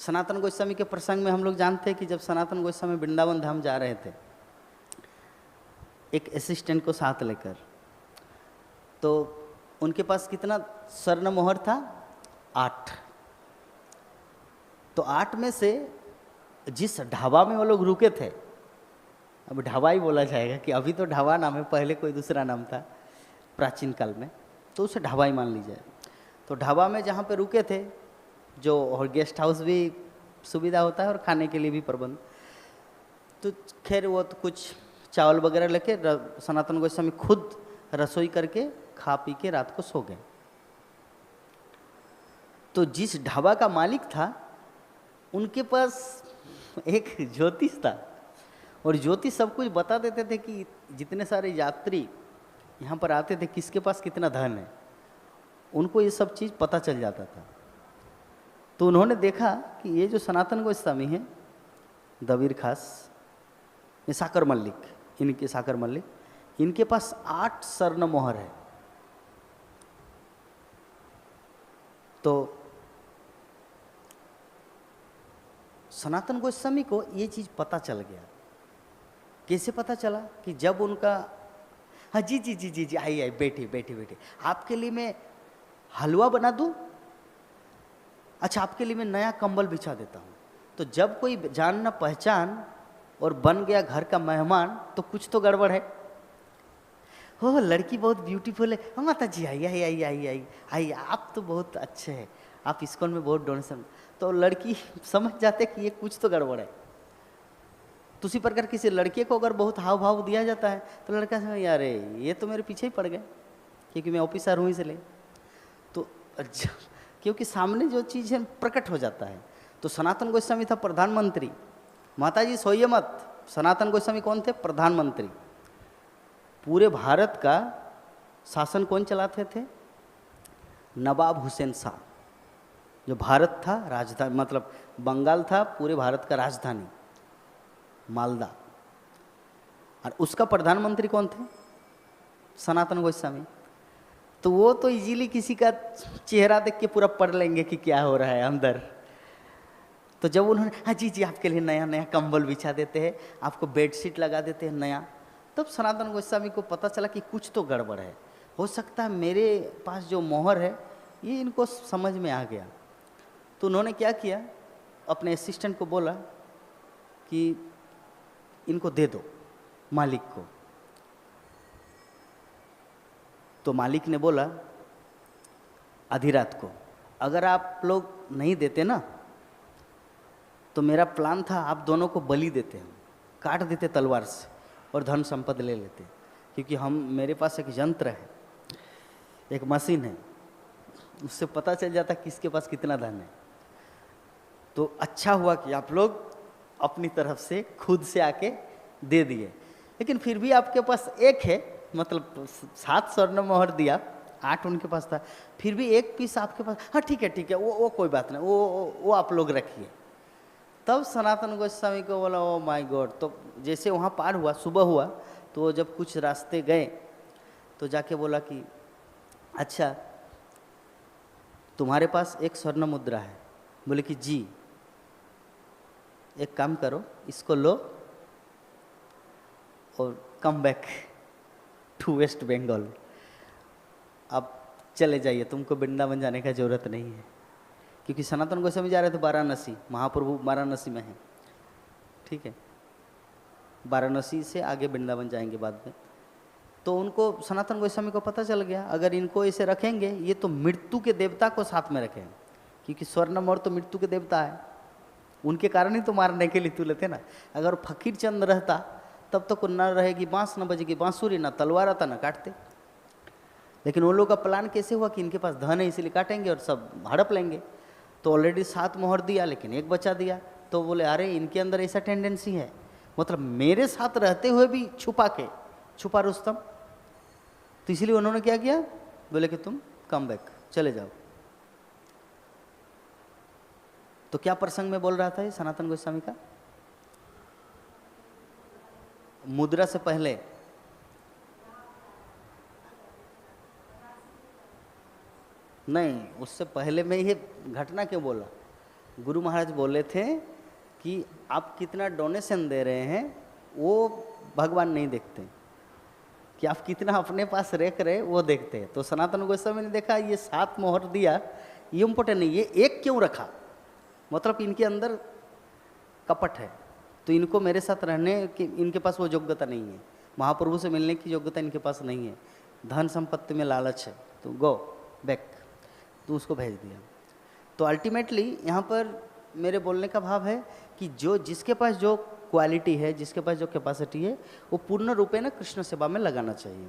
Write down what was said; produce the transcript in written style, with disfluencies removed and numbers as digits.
सनातन गोस्वामी के प्रसंग में हम लोग जानते हैं कि जब सनातन गोस्वामी वृंदावन धाम जा रहे थे एक असिस्टेंट को साथ लेकर, तो उनके पास कितना स्वर्ण मोहर था? 8। तो 8 में से जिस ढाबा में वो लोग रुके थे, अब ढाबा ही बोला जाएगा कि अभी तो ढाबा नाम है, पहले कोई दूसरा नाम था प्राचीन काल में, तो उसे ढाबा ही मान लीजिए। तो ढाबा में जहाँ पे रुके थे, जो और गेस्ट हाउस भी सुविधा होता है और खाने के लिए भी प्रबंध, तो खैर वो तो कुछ चावल वगैरह लेके सनातन गोस्वामी खुद रसोई करके खा पी के रात को सो गए। तो जिस ढाबा का मालिक था उनके पास एक ज्योतिष था, और ज्योतिष सब कुछ बता देते थे कि जितने सारे यात्री यहाँ पर आते थे किसके पास कितना धन है, उनको ये सब चीज़ पता चल जाता था। तो उन्होंने देखा कि ये जो सनातन गोस्वामी हैं, दबीर खास, ये साकर मल्लिक, इनके साकर मल्लिक, इनके पास 8 स्वर्ण मोहर है। तो सनातन गोस्वामी को ये चीज़ पता चल गया। कैसे पता चला? कि जब उनका, हाँ जी जी जी जी जी, आइए बैठिए बैठिए बैठिए, आपके लिए मैं हलवा बना दूँ? अच्छा, आपके लिए मैं नया कंबल बिछा देता हूँ। तो जब कोई जान ना पहचान और बन गया घर का मेहमान, तो कुछ तो गड़बड़ है। हो लड़की बहुत ब्यूटीफुल है, हाँ माता जी आइए आइए आइए आइए आइए आइए, आप तो बहुत अच्छे हैं, आप इस्कॉन में बहुत डोनेशन। तो लड़की समझ जाते कि ये कुछ तो गड़बड़ है। तो उसी प्रकार किसी लड़के को अगर बहुत हाव भाव दिया जाता है तो लड़का समझ, यार ये तो मेरे पीछे ही पड़ गए क्योंकि मैं ऑफिसर हूँ इसलिए। तो क्योंकि सामने जो चीज़ है प्रकट हो जाता है। तो सनातन गोस्वामी था प्रधानमंत्री। माता जी सोइए मत, सनातन गोस्वामी कौन थे? प्रधानमंत्री। पूरे भारत का शासन कौन चलाते थे? नवाब हुसैन शाह। जो भारत था राजधानी, मतलब बंगाल था पूरे भारत का राजधानी, मालदा, और उसका प्रधानमंत्री कौन थे? सनातन गोस्वामी। तो वो तो इजीली किसी का चेहरा देख के पूरा पढ़ लेंगे कि क्या हो रहा है अंदर। तो जब उन्होंने, हाँ जी जी आपके लिए नया नया कंबल बिछा देते हैं, आपको बेडशीट लगा देते हैं नया, तब सनातन गोस्वामी को पता चला कि कुछ तो गड़बड़ है। हो सकता है मेरे पास जो मोहर है ये इनको समझ में आ गया। तो उन्होंने क्या किया, अपने असिस्टेंट को बोला कि इनको दे दो मालिक को। तो मालिक ने बोला आधी रात को, अगर आप लोग नहीं देते ना तो मेरा प्लान था आप दोनों को बलि देते हैं, काट देते तलवार से और धन संपत्ति ले लेते, क्योंकि मेरे पास एक यंत्र है, एक मशीन है, उससे पता चल जाता किसके पास कितना धन है। तो अच्छा हुआ कि आप लोग अपनी तरफ से खुद से आके दे दिए, लेकिन फिर भी आपके पास एक है, मतलब 7 स्वर्ण मोहर दिया, 8 उनके पास था, फिर भी एक पीस आपके पास, हाँ ठीक है वो कोई बात नहीं, वो आप लोग रखिए। तब सनातन गोस्वामी को बोला ओ माय गॉड। तो जैसे वहाँ पार हुआ, सुबह हुआ, तो वो जब कुछ रास्ते गए तो जाके बोला कि अच्छा तुम्हारे पास एक स्वर्ण मुद्रा है? बोले कि जी। एक काम करो, इसको लो और come back to West Bengal, अब चले जाइए, तुमको वृंदावन जाने का जरूरत नहीं है। क्योंकि सनातन गोस्वामी जा रहे थे वाराणसी, महाप्रभु वाराणसी में है, ठीक है, वाराणसी से आगे वृंदावन जाएंगे बाद में। तो उनको सनातन गोस्वामी को पता चल गया अगर इनको ऐसे रखेंगे ये तो मृत्यु के देवता को साथ में रखें, क्योंकि स्वर्ण मोहर तो मृत्यु के देवता है, उनके कारण ही तो मारने के लिए तुले थे ना। अगर फकीर चंद रहता तब तक न रहेगी बांस, न बजेगी बांसुरी, न तलवार आता, न काटते। लेकिन उन लोगों का प्लान कैसे हुआ कि इनके पास धन है इसलिए काटेंगे और सब हड़प लेंगे। तो ऑलरेडी 7 मोहर दिया लेकिन एक बचा दिया। तो बोले अरे इनके अंदर ऐसा टेंडेंसी है, मतलब मेरे साथ रहते हुए भी छुपा रुस्तम। तो इसलिए उन्होंने क्या किया, बोले कि तुम कम बैक, चले जाओ। तो क्या प्रसंग में बोल रहा था ये सनातन गोस्वामी का? मुद्रा से पहले नहीं, उससे पहले में ये घटना क्यों बोला? गुरु महाराज बोले थे कि आप कितना डोनेशन दे रहे हैं वो भगवान नहीं देखते, कि आप कितना अपने पास रख रहे वो देखते हैं। तो सनातन गोस्वामी ने देखा ये 7 मोहर दिया, ये इम्पोर्टेंट नहीं, ये एक क्यों रखा, मतलब इनके अंदर कपट है, तो इनको मेरे साथ रहने की इनके पास वो योग्यता नहीं है, महाप्रभु से मिलने की योग्यता इनके पास नहीं है, धन संपत्ति में लालच है, तो गो बैक, तो उसको भेज दिया। तो अल्टीमेटली यहाँ पर मेरे बोलने का भाव है कि जो जिसके पास जो क्वालिटी है, जिसके पास जो कैपेसिटी है, वो पूर्ण रूपे ना कृष्ण सेवा में लगाना चाहिए।